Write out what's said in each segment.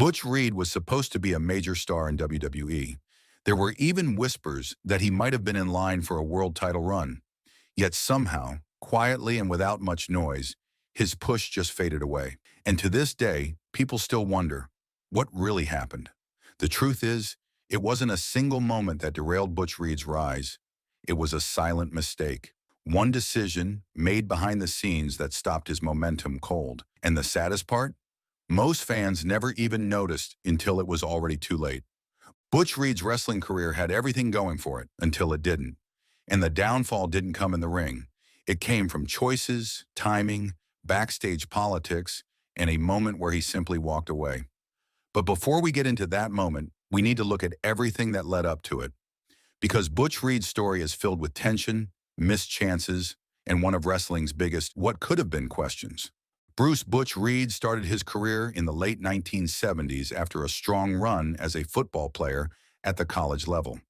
Butch Reed was supposed to be a major star in WWE. There were even whispers that he might have been in line for a world title run. Yet somehow, quietly and without much noise, his push just faded away. And to this day, people still wonder, what really happened? The truth is, it wasn't a single moment that derailed Butch Reed's rise. It was a silent mistake. One decision made behind the scenes that stopped his momentum cold. And the saddest part? Most fans never even noticed until it was already too late. Butch Reed's wrestling career had everything going for it until it didn't. And the downfall didn't come in the ring. It came from choices, timing, backstage politics, and a moment where he simply walked away. But before we get into that moment, we need to look at everything that led up to it. Because Butch Reed's story is filled with tension, missed chances, and one of wrestling's biggest what could have been questions. Bruce Butch Reed started his career in the late 1970s after a strong run as a football player at the college level.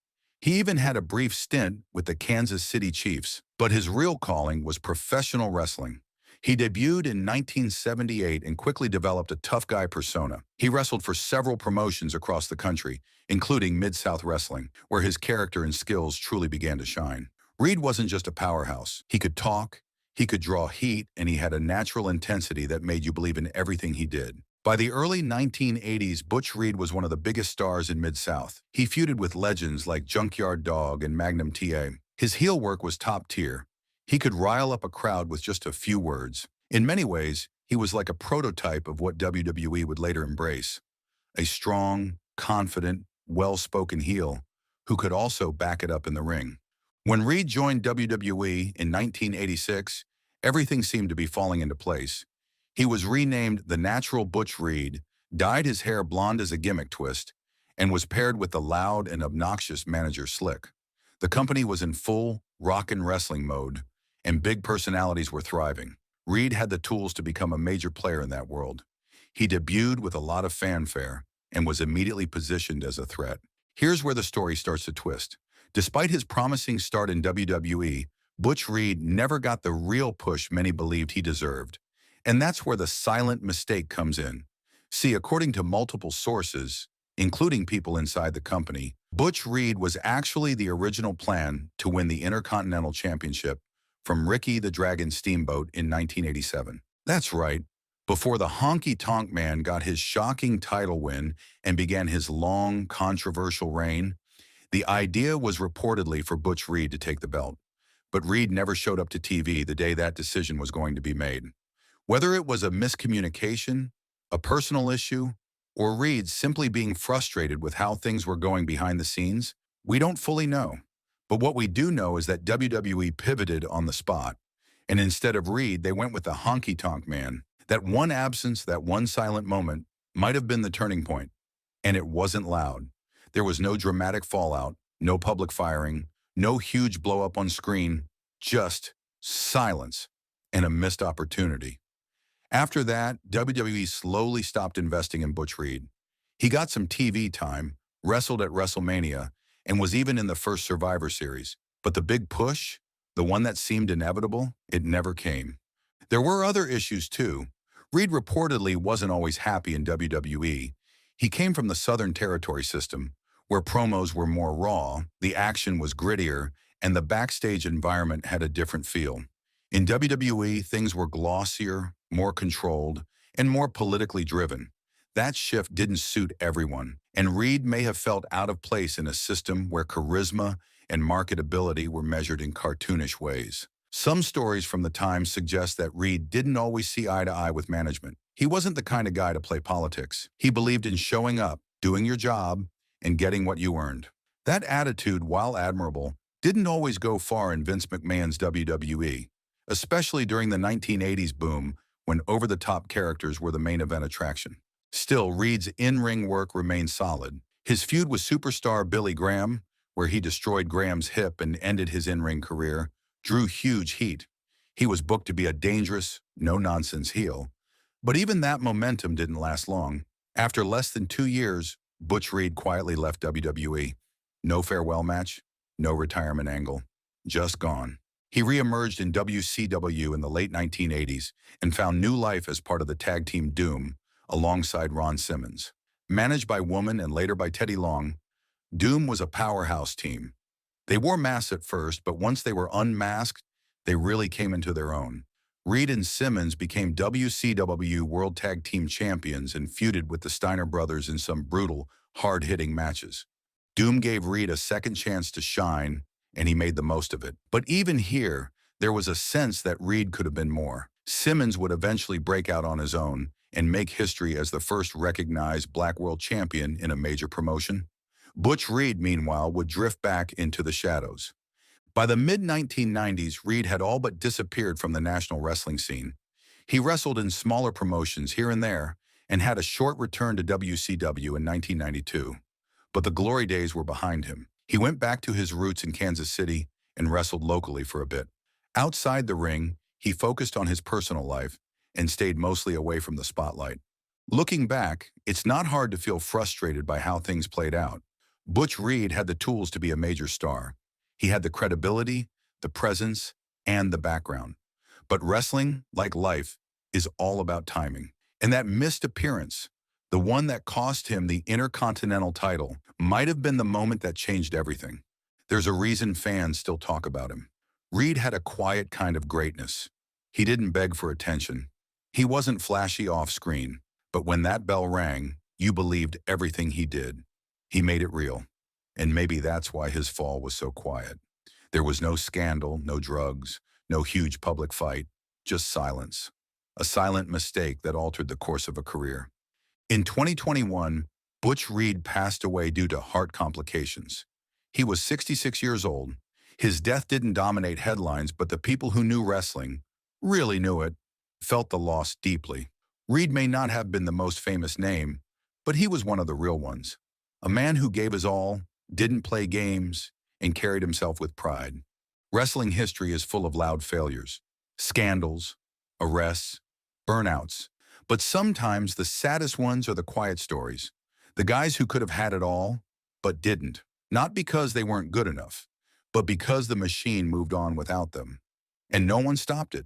He even had a brief stint with the Kansas City Chiefs, but his real calling was professional wrestling. He debuted in 1978 and quickly developed a tough guy persona. He wrestled for several promotions across the country, including Mid-South Wrestling, where his character and skills truly began to shine. Reed wasn't just a powerhouse. He could talk, he could draw heat, and he had a natural intensity that made you believe in everything he did. By the early 1980s, Butch Reed was one of the biggest stars in Mid-South. He feuded with legends like Junkyard Dog and Magnum TA. His heel work was top tier. He could rile up a crowd with just a few words. In many ways, he was like a prototype of what WWE would later embrace. A strong, confident, well-spoken heel who could also back it up in the ring. When Reed joined WWE in 1986, everything seemed to be falling into place. He was renamed the Natural Butch Reed, dyed his hair blonde as a gimmick twist, and was paired with the loud and obnoxious manager Slick. The company was in full rockin' wrestling mode, and big personalities were thriving. Reed had the tools to become a major player in that world. He debuted with a lot of fanfare and was immediately positioned as a threat. Here's where the story starts to twist. Despite his promising start in WWE, Butch Reed never got the real push many believed he deserved. And that's where the silent mistake comes in. See, according to multiple sources, including people inside the company, Butch Reed was actually the original plan to win the Intercontinental Championship from Ricky the Dragon Steamboat in 1987. That's right, before the Honky Tonk Man got his shocking title win and began his long, controversial reign, the idea was reportedly for Butch Reed to take the belt. But Reed never showed up to TV the day that decision was going to be made. Whether it was a miscommunication, a personal issue, or Reed simply being frustrated with how things were going behind the scenes, we don't fully know. But what we do know is that WWE pivoted on the spot, and instead of Reed, they went with the Honky Tonk Man. That one absence, that one silent moment, might have been the turning point. And it wasn't loud. There was no dramatic fallout, no public firing, no huge blow-up on screen, just silence and a missed opportunity. After that, WWE slowly stopped investing in Butch Reed. He got some TV time, wrestled at WrestleMania, and was even in the first Survivor Series. But the big push, the one that seemed inevitable, it never came. There were other issues too. Reed reportedly wasn't always happy in WWE. He came from the Southern Territory system, where promos were more raw, the action was grittier, and the backstage environment had a different feel. In WWE, things were glossier, more controlled, and more politically driven. That shift didn't suit everyone, and Reed may have felt out of place in a system where charisma and marketability were measured in cartoonish ways. Some stories from the time suggest that Reed didn't always see eye to eye with management. He wasn't the kind of guy to play politics. He believed in showing up, doing your job, and getting what you earned. That attitude, while admirable, didn't always go far in Vince McMahon's WWE, especially during the 1980s boom when over-the-top characters were the main event attraction. Still, Reed's in-ring work remained solid. His feud with superstar Billy Graham, where he destroyed Graham's hip and ended his in-ring career, drew huge heat. He was booked to be a dangerous, no-nonsense heel. But even that momentum didn't last long. After less than 2 years, Butch Reed quietly left WWE. No farewell match, no retirement angle, just gone. He re-emerged in WCW in the late 1980s and found new life as part of the tag team Doom alongside Ron Simmons. Managed by Woman and later by Teddy Long, Doom was a powerhouse team. They wore masks at first, but once they were unmasked, they really came into their own. Reed and Simmons became WCW World Tag Team Champions and feuded with the Steiner brothers in some brutal, hard-hitting matches. Doom gave Reed a second chance to shine, and he made the most of it. But even here, there was a sense that Reed could have been more. Simmons would eventually break out on his own and make history as the first recognized Black World Champion in a major promotion. Butch Reed, meanwhile, would drift back into the shadows. By the mid-1990s, Reed had all but disappeared from the national wrestling scene. He wrestled in smaller promotions here and there and had a short return to WCW in 1992. But the glory days were behind him. He went back to his roots in Kansas City and wrestled locally for a bit. Outside the ring, he focused on his personal life and stayed mostly away from the spotlight. Looking back, it's not hard to feel frustrated by how things played out. Butch Reed had the tools to be a major star. He had the credibility, the presence, and the background. But wrestling, like life, is all about timing. And that missed appearance, the one that cost him the Intercontinental title, might have been the moment that changed everything. There's a reason fans still talk about him. Reed had a quiet kind of greatness. He didn't beg for attention. He wasn't flashy off-screen, but when that bell rang, you believed everything he did. He made it real. And maybe that's why his fall was so quiet. There was no scandal, no drugs, no huge public fight, just silence. A silent mistake that altered the course of a career. In 2021, Butch Reed passed away due to heart complications. He was 66 years old. His death didn't dominate headlines, but the people who knew wrestling, really knew it, felt the loss deeply. Reed may not have been the most famous name, but he was one of the real ones. A man who gave his all, didn't play games, and carried himself with pride. Wrestling history is full of loud failures, scandals, arrests, burnouts. But sometimes the saddest ones are the quiet stories. The guys who could have had it all, but didn't. Not because they weren't good enough, but because the machine moved on without them. And no one stopped it.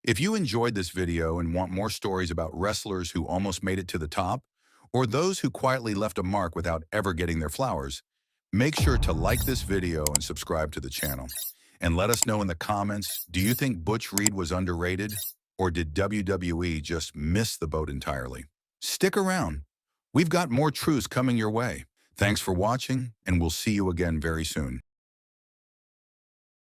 If you enjoyed this video and want more stories about wrestlers who almost made it to the top, or those who quietly left a mark without ever getting their flowers, make sure to like this video and subscribe to the channel. And let us know in the comments, do you think Butch Reed was underrated, or did WWE just miss the boat entirely? Stick around. We've got more truths coming your way. Thanks for watching, and we'll see you again very soon.